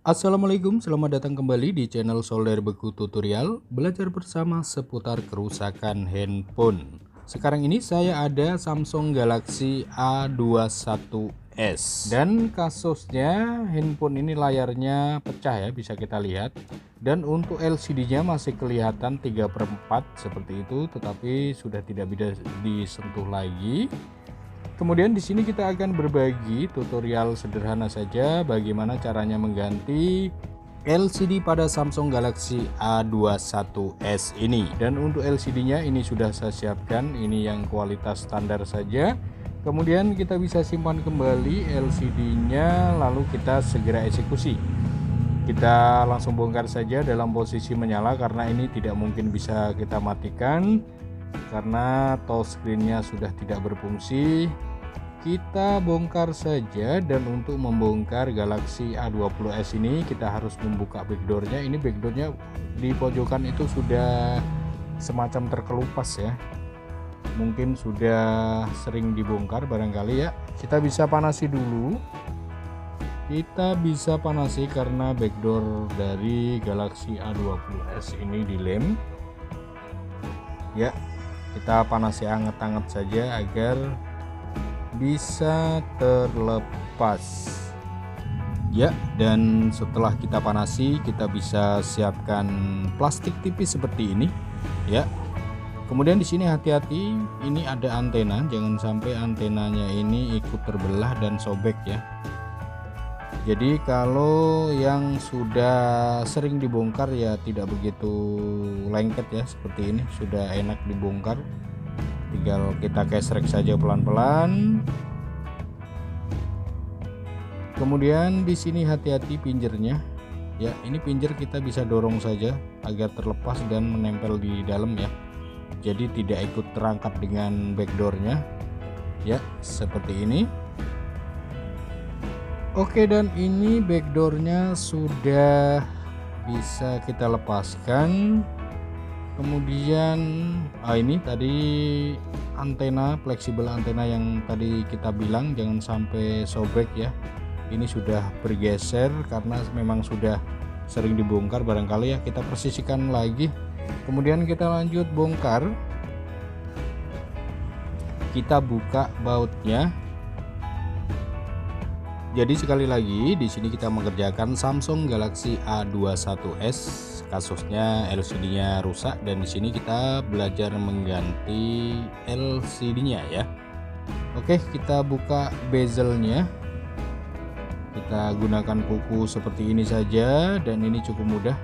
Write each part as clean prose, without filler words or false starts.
Assalamualaikum, selamat datang kembali di channel Solder Beku Tutorial. Belajar bersama seputar kerusakan handphone. Sekarang ini saya ada Samsung Galaxy A21s. Dan kasusnya handphone ini layarnya pecah ya, bisa kita lihat. Dan untuk LCD-nya masih kelihatan 3/4 seperti itu, tetapi sudah tidak bisa disentuh lagi. Kemudian di sini kita akan berbagi tutorial sederhana saja bagaimana caranya mengganti LCD pada Samsung Galaxy A21s ini. Dan untuk LCD-nya ini sudah saya siapkan, ini yang kualitas standar saja. Kemudian kita bisa simpan kembali LCD-nya, lalu kita segera eksekusi. Kita langsung bongkar saja dalam posisi menyala karena ini tidak mungkin bisa kita matikan karena touchscreen-nya sudah tidak berfungsi. Kita bongkar saja, dan untuk membongkar Galaxy A20s ini kita harus membuka backdoornya. Ini backdoornya di pojokan itu sudah semacam terkelupas ya, mungkin sudah sering dibongkar barangkali ya. Kita bisa panasi dulu, kita bisa panasi karena backdoor dari Galaxy A20s ini dilem ya. Kita panasi hangat-hangat saja agar bisa terlepas ya. Dan setelah kita panasi, kita bisa siapkan plastik tipis seperti ini ya. Kemudian di sini hati-hati, ini ada antena, jangan sampai antenanya ini ikut terbelah dan sobek ya. Jadi kalau yang sudah sering dibongkar ya tidak begitu lengket ya, seperti ini sudah enak dibongkar. Tinggal kita gesrek saja pelan-pelan. Kemudian di sini hati-hati pinjernya ya, ini pinjer kita bisa dorong saja agar terlepas dan menempel di dalam ya, jadi tidak ikut terangkat dengan backdoornya ya, seperti ini. Oke, dan ini backdoornya sudah bisa kita lepaskan. Kemudian ini tadi antena, fleksibel antena yang tadi kita bilang jangan sampai sobek ya, ini sudah bergeser karena memang sudah sering dibongkar barangkali ya. Kita persisikan lagi, kemudian kita lanjut bongkar. Kita buka bautnya. Jadi sekali lagi di sini kita mengerjakan Samsung Galaxy A21s, kasusnya LCD-nya rusak, dan di sini kita belajar mengganti LCD-nya ya. Oke, kita buka bezelnya. Kita gunakan kuku seperti ini saja, dan ini cukup mudah.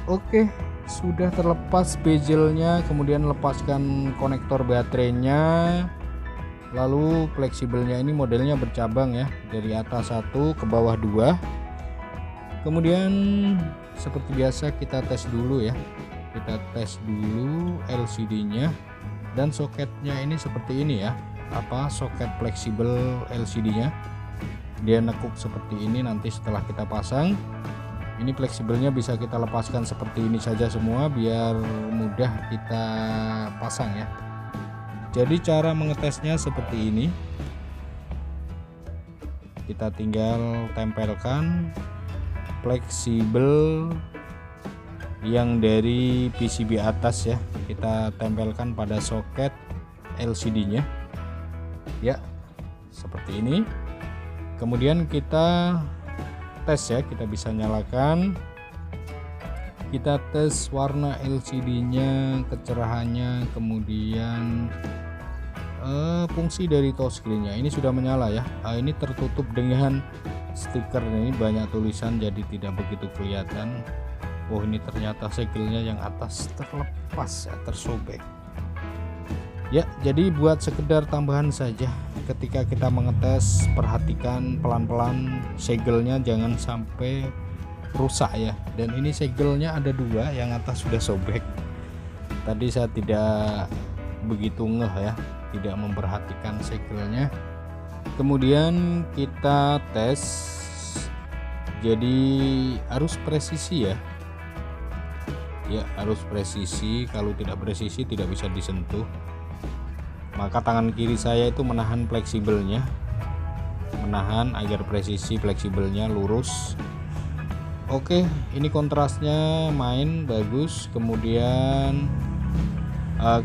Oke, sudah terlepas bezelnya. Kemudian lepaskan konektor baterainya. Lalu fleksibelnya ini modelnya bercabang ya, dari atas satu ke bawah dua. Kemudian seperti biasa kita tes dulu ya, kita tes dulu LCD-nya, dan soketnya ini seperti ini ya, soket fleksibel LCD-nya dia nekuk seperti ini. Nanti setelah kita pasang, ini fleksibelnya bisa kita lepaskan seperti ini saja semua biar mudah kita pasang ya. Jadi cara mengetesnya seperti ini, kita tinggal tempelkan fleksibel yang dari PCB atas ya, kita tempelkan pada soket LCD-nya ya, seperti ini. Kemudian kita tes ya, kita bisa nyalakan, kita tes warna LCD-nya, kecerahannya, kemudian fungsi dari touchscreen-nya. Ini sudah menyala ya. Ini tertutup dengan stiker, ini banyak tulisan jadi tidak begitu kelihatan. Oh, ini ternyata segelnya yang atas terlepas ya, tersobek ya. Jadi buat sekedar tambahan saja, ketika kita mengetes perhatikan pelan-pelan segelnya jangan sampai rusak ya. Dan ini segelnya ada dua, yang atas sudah sobek. Tadi saya tidak begitu ngeh ya, tidak memperhatikan segelnya. Kemudian kita tes, jadi harus presisi ya, harus presisi. Kalau tidak presisi tidak bisa disentuh. Maka tangan kiri saya itu menahan fleksibelnya, menahan agar presisi fleksibelnya lurus. Oke, ini kontrasnya main bagus. Kemudian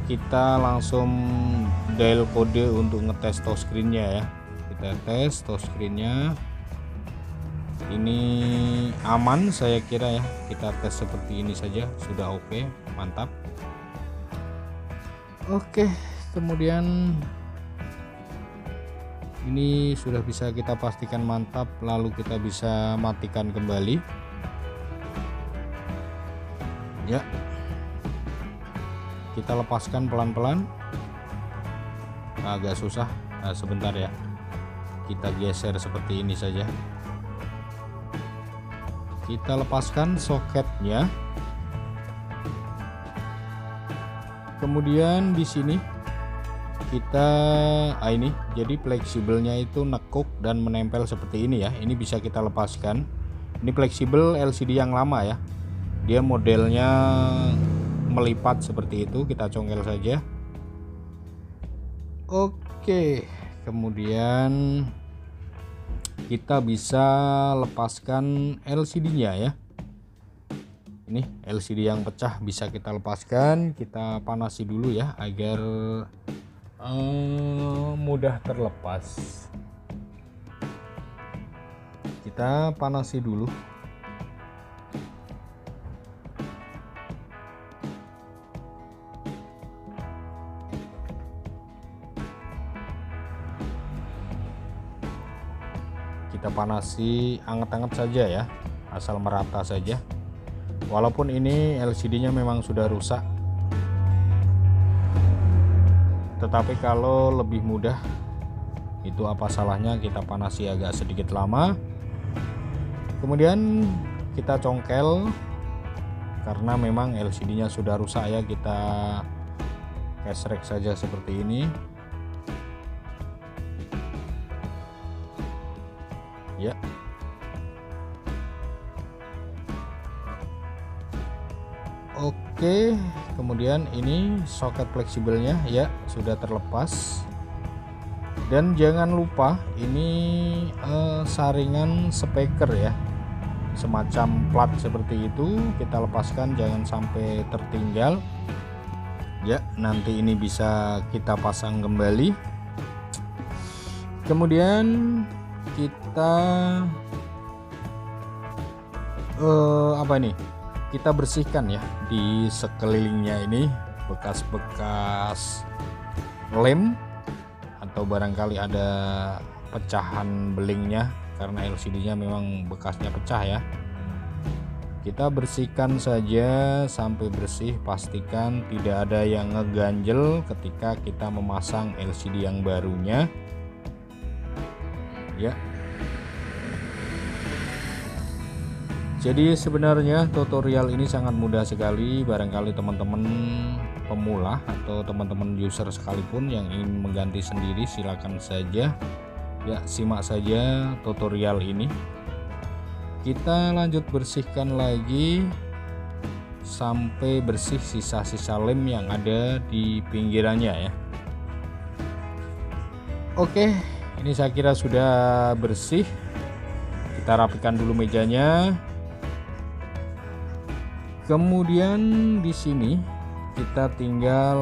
kita langsung dial kode untuk ngetes touchscreen-nya ya. Kita tes touchscreen-nya. Ini aman saya kira ya. Kita tes seperti ini saja sudah oke, mantap. Oke, kemudian ini sudah bisa kita pastikan mantap, lalu kita bisa matikan kembali ya. Kita lepaskan pelan-pelan, agak susah. Nah, sebentar ya, kita geser seperti ini saja. Kita lepaskan soketnya. Kemudian di sini kita ini jadi fleksibelnya itu nekuk dan menempel seperti ini ya. Ini bisa kita lepaskan. Ini fleksibel LCD yang lama ya. Dia modelnya melipat seperti itu. Kita congkel saja. Oke, kemudian kita bisa lepaskan LCD-nya ya. Ini LCD yang pecah bisa kita lepaskan. Kita panasi dulu ya agar mudah terlepas. Kita panasi dulu. Kita panasi anget-anget saja ya, asal merata saja. Walaupun ini LCD-nya memang sudah rusak, tetapi kalau lebih mudah, itu apa salahnya kita panasi agak sedikit lama. Kemudian kita congkel, karena memang LCD-nya sudah rusak ya. Kita gesrek saja seperti ini ya. Oke, kemudian ini soket fleksibelnya ya sudah terlepas. Dan jangan lupa ini saringan speaker ya, semacam plat seperti itu. Kita lepaskan, jangan sampai tertinggal ya. Nanti ini bisa kita pasang kembali. Kemudian kita kita bersihkan ya di sekelilingnya ini bekas-bekas lem atau barangkali ada pecahan belingnya, karena LCD-nya memang bekasnya pecah ya. Kita bersihkan saja sampai bersih, pastikan tidak ada yang ngeganjel ketika kita memasang LCD yang barunya ya. Jadi sebenarnya tutorial ini sangat mudah sekali. Barangkali teman-teman pemula atau teman-teman user sekalipun yang ingin mengganti sendiri, silakan saja ya, simak saja tutorial ini. Kita lanjut bersihkan lagi sampai bersih sisa-sisa lem yang ada di pinggirannya ya. Oke, ini saya kira sudah bersih. Kita rapikan dulu mejanya. Kemudian di sini kita tinggal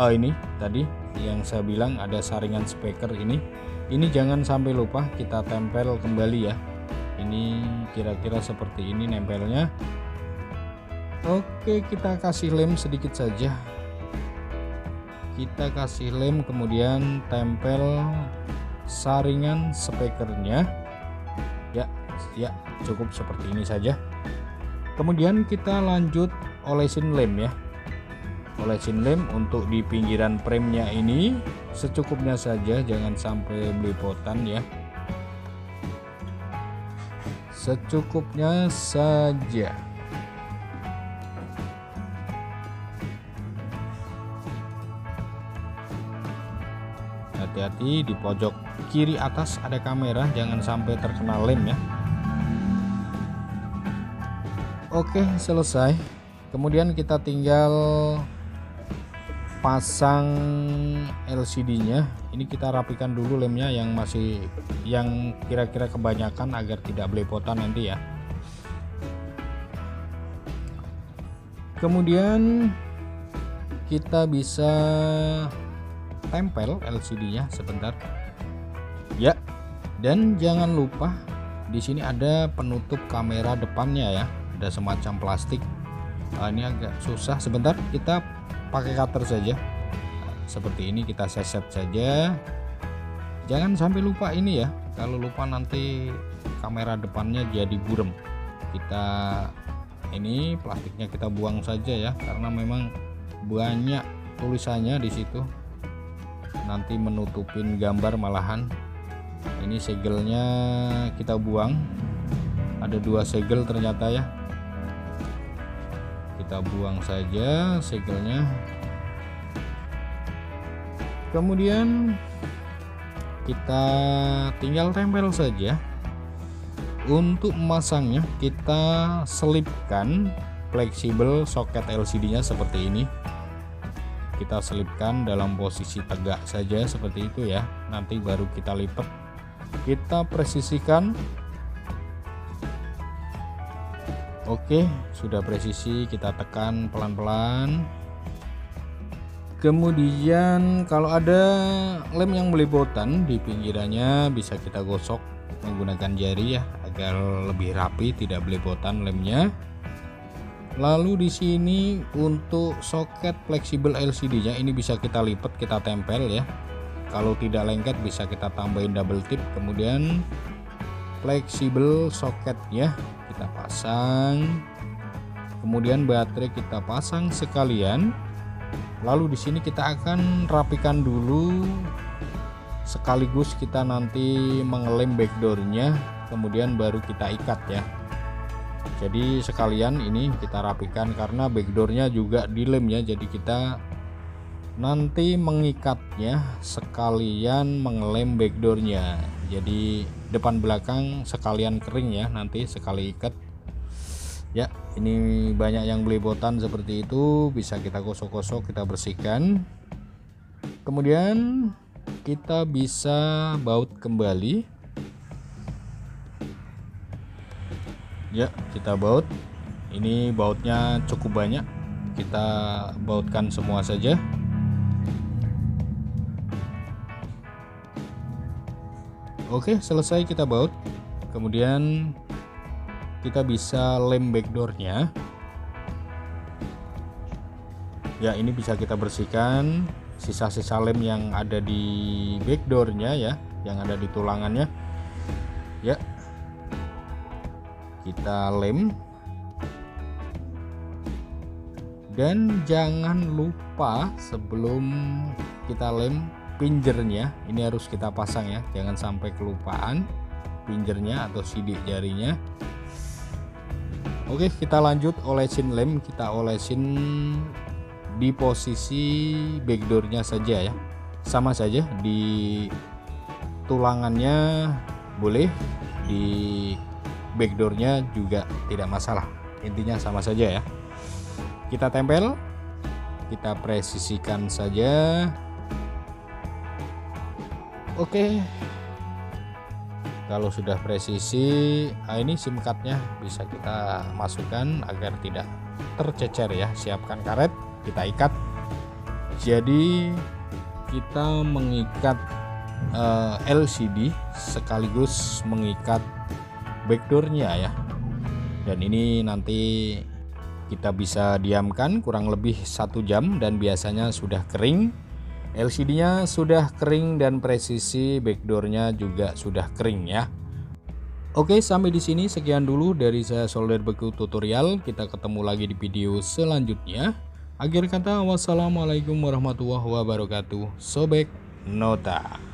ini tadi yang saya bilang ada saringan speaker ini. Ini jangan sampai lupa kita tempel kembali ya. Ini kira-kira seperti ini nempelnya. Oke, kita kasih lem sedikit saja. Kita kasih lem, kemudian tempel saringan speakernya ya. Ya, cukup seperti ini saja. Kemudian kita lanjut olesin lem ya. Olesin lem untuk di pinggiran premnya ini secukupnya saja, jangan sampai belepotan ya. Secukupnya saja. Hati-hati, di pojok kiri atas ada kamera, jangan sampai terkena lem ya. Oke, selesai. Kemudian kita tinggal pasang LCD-nya. Ini kita rapikan dulu lemnya yang kira-kira kebanyakan agar tidak belepotan nanti ya. Kemudian kita bisa tempel LCD-nya sebentar. Ya, dan jangan lupa di sini ada penutup kamera depannya ya, ada semacam plastik. Ini agak susah, sebentar kita pakai cutter saja. Seperti ini kita seset saja. Jangan sampai lupa ini ya, kalau lupa nanti kamera depannya jadi burem. Kita ini plastiknya kita buang saja ya, karena memang banyak tulisannya di situ, nanti menutupin gambar malahan. Ini segelnya kita buang, ada 2 segel ternyata ya, kita buang saja segelnya. Kemudian kita tinggal tempel saja. Untuk memasangnya kita selipkan fleksibel soket LCD-nya seperti ini. Kita selipkan dalam posisi tegak saja seperti itu ya. Nanti baru kita lipat. Kita presisikan. Oke, sudah presisi, kita tekan pelan-pelan. Kemudian kalau ada lem yang belepotan di pinggirannya bisa kita gosok menggunakan jari ya, agar lebih rapi, tidak belepotan lemnya. Lalu di sini untuk soket fleksibel LCD-nya ini bisa kita lipat, kita tempel ya. Kalau tidak lengket bisa kita tambahin double tip. Kemudian fleksibel soketnya kita pasang. Kemudian baterai kita pasang sekalian. Lalu di sini kita akan rapikan dulu, sekaligus kita nanti mengelem backdoornya, kemudian baru kita ikat ya. Jadi sekalian ini kita rapikan karena backdoornya juga dilem ya, jadi kita nanti mengikatnya sekalian mengelem backdoornya. Jadi depan belakang sekalian kering ya, nanti sekali ikat ya. Ini banyak yang belepotan seperti itu, bisa kita gosok-gosok, kita bersihkan. Kemudian kita bisa baut kembali ya, kita baut. Ini bautnya cukup banyak, kita bautkan semua saja. Oke, selesai kita baut. Kemudian kita bisa lem backdoornya ya. Ini bisa kita bersihkan sisa-sisa lem yang ada di backdoornya ya, yang ada di tulangannya ya. Kita lem, dan jangan lupa sebelum kita lem pinjernya ini harus kita pasang ya, jangan sampai kelupaan pinjernya atau sidik jarinya. Oke, kita lanjut olesin lem, kita olesin di posisi backdoornya saja ya, sama saja di tulangannya boleh, di backdoornya juga tidak masalah, intinya sama saja ya. Kita tempel, kita presisikan saja. Oke, kalau sudah presisi, ini SIM cardnya bisa kita masukkan agar tidak tercecer ya. Siapkan karet, kita ikat. Jadi kita mengikat LCD sekaligus mengikat backdoornya ya. Dan ini nanti kita bisa diamkan kurang lebih 1 jam, dan biasanya sudah kering. LCD-nya sudah kering dan presisi backdoornya juga sudah kering ya. Oke, sampai di sini sekian dulu dari saya Solder Beku tutorial. Kita ketemu lagi di video selanjutnya. Akhir kata, wassalamualaikum warahmatullahi wabarakatuh. Sobek Nota.